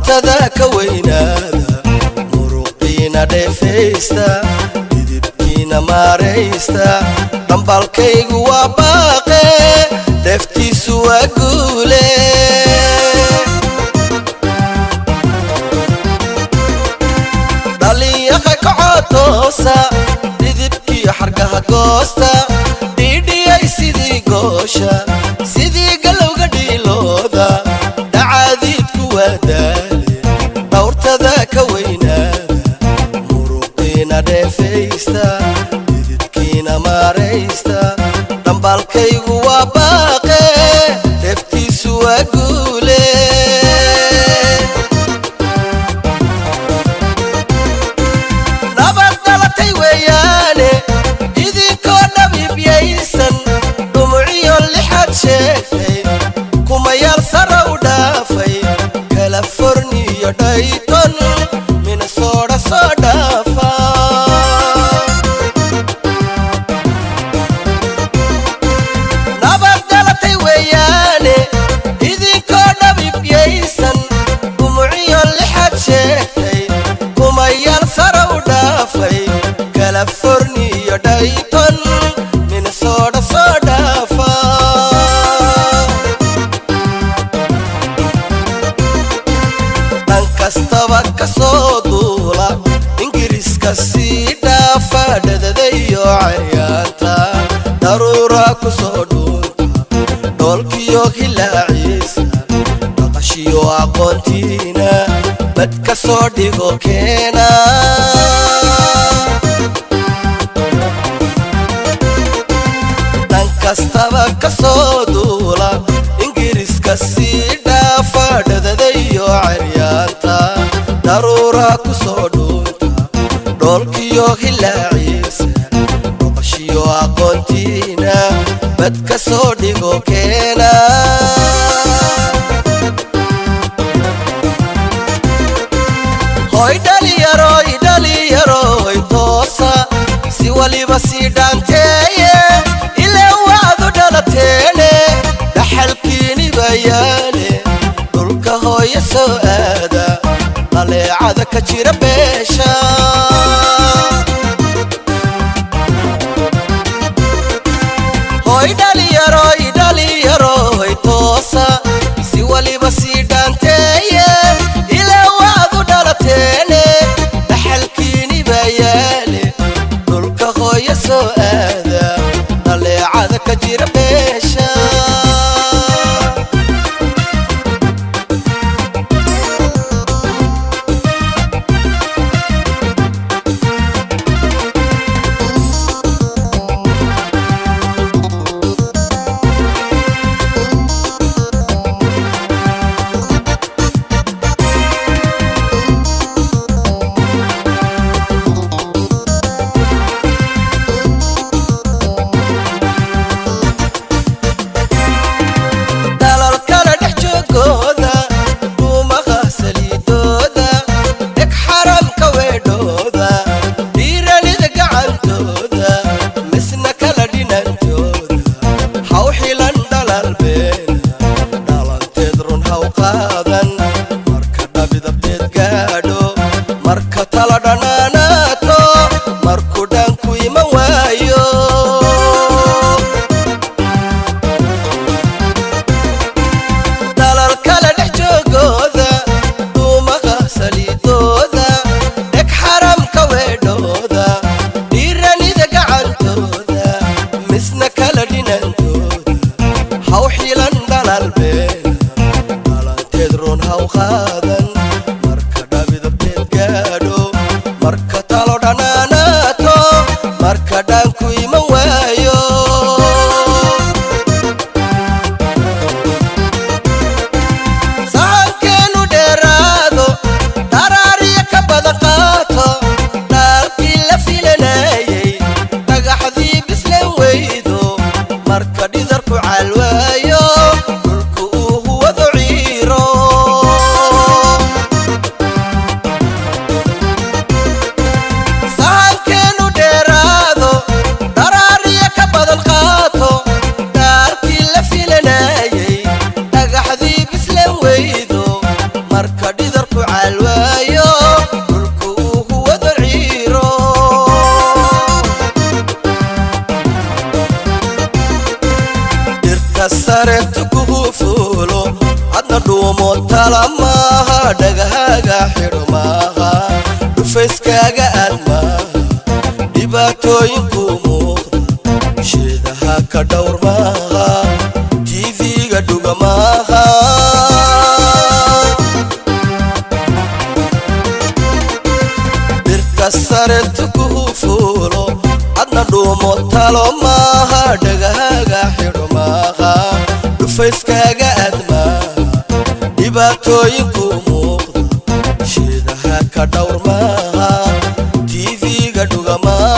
dhowrtada ka weynaada muruqiina dheefaysta didibkiina maaraysta dhambalkaygu waa baaqe deftiisu waa guule dhaliyaqa kacotoosa didibkii xargaha goosta dhiidhiyay sidii goosha sidii galowga dhiilooda dhacaadiidku waa daale dhowrtada ka weynaada muruqiina dheefaysta didibkiina maaraysta dhambalkaygu waa baaqe deftiisu waa guule nabad dhalatay weeyaane idinkoo dhabiibyaysan dhumuciyo lixaad sheegtay kumayaal sara u dhaafay California Dayton Minnesota soo dhaafa nabad dhalatay weeyaane idinkoo dhabiibyaysan dhumuciyo lixaad sheegtay kumayaal sara u dhaafay California Dayton Minnesota soo dhaafa dhan kastaba ka soo duula ingiriiska sii dhaafa dhadadayo cayaanta daruura ku soo dhuunta dhoolkiyo hilaaciisa dhaqashiyo aqoontiina bad ka soo dhigo keena dhan kastaba ka soo duula ingiriiska sii dhaafa dhadadayo caryaanta daruura ku soo dhuunta dhoolkiyo hilaaciisa dhaqashiyo aqoontiina bad ka soo dhigo keena hoy dhaliyaroy toosa si waliba sii dhaanteeye ilaa waadu dhalateene dhaxalkiini bayaane dhulka hooya soo aada dhaleecada ka jira beesha hoy dhaliyaroy toosa si waliba sii dhaanteeye ilaa waadu dhalateene dhaxalkiini bayaale dhulka hooya soo aada dhaleecada ka jira beesha marka tala dhanaanaato markuu dhaanku iman waayo dalal kale dhex joogooda duumaha saliidooda dheg xaramka weedhooda dhiiranida gacantooda misna kala dhinantooda haw xilan dhalal beena dhalanteed run haw qaadan marka talo dhanaanaato marka dhaanku iman waayo sahankeenu dheeraado dharaariya ka badan qaato dhaalkii la filanayay dhagaxdii bislan weydo marka dhidarku caalwaayo dhulku uu huwado ciiro marka dhidarku tala maaha dhagahaga xidho maaha dhufayskaaga aad maaha dhibaatooyinku muuqda sheedaha ka dhowr maaha tv-ga dhuga maaha dhirka saretu kuhu fuulo adna dhuumo talo maaha dhagahaga xidho maaha dhufayskaaga aad maaha dhibaatooyinku muuqda sheedaha ka dhowr maaha tv-ga dhuga maaha